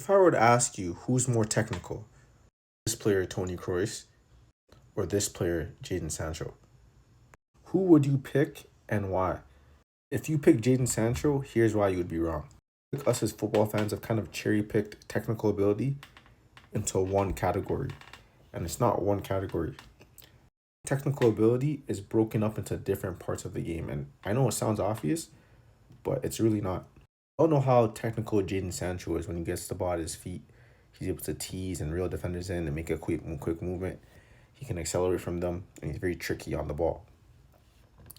If I were to ask you who's more technical, this player Tony Kroos or this player Jadon Sancho, who would you pick and why? If you pick Jadon Sancho, here's why you would be wrong. Us as football fans have kind of cherry picked technical ability into one category, and it's not one category. Technical ability is broken up into different parts of the game, and I know it sounds obvious, but it's really not. I don't know how technical Jadon Sancho is when he gets the ball at his feet. He's able to tease and reel defenders in and make a quick movement. He can accelerate from them, and he's very tricky on the ball.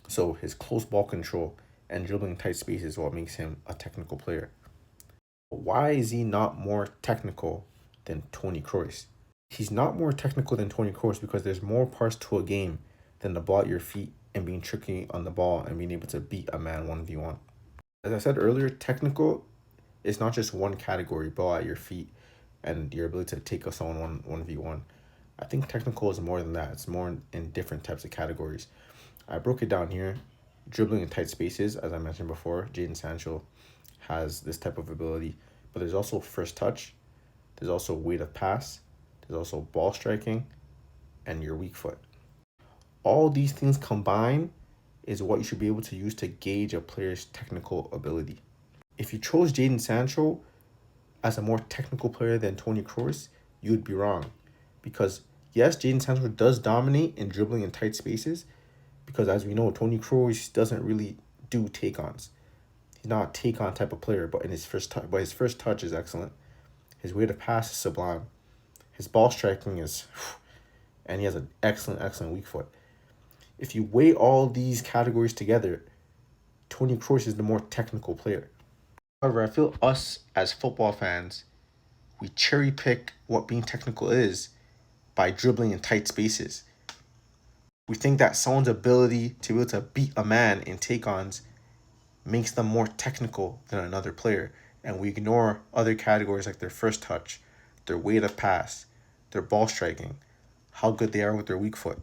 So his close ball control and dribbling tight spaces is what makes him a technical player. But why is he not more technical than Tony Kroos? He's not more technical than Tony Kroos because there's more parts to a game than the ball at your feet and being tricky on the ball and being able to beat a man 1v1. As I said earlier, technical is not just one category, ball at your feet and your ability to take someone 1v1. I think technical is more than that. It's more in different types of categories. I broke it down here. Dribbling in tight spaces, as I mentioned before, Jadon Sancho has this type of ability. But there's also first touch. There's also weight of pass. There's also ball striking and your weak foot. All these things combined is what you should be able to use to gauge a player's technical ability. If you chose Jadon Sancho as a more technical player than Tony Kroos, you would be wrong. Because yes, Jadon Sancho does dominate in dribbling in tight spaces, because as we know, Tony Kroos doesn't really do take-ons. He's not a take-on type of player, but his first touch is excellent. His way to pass is sublime. His ball striking is, and he has an excellent weak foot. If you weigh all these categories together, Tony Kroos is the more technical player. However, I feel us as football fans, we cherry pick what being technical is by dribbling in tight spaces. We think that someone's ability to be able to beat a man in take-ons makes them more technical than another player, and we ignore other categories like their first touch, their weight of pass, their ball striking, how good they are with their weak foot.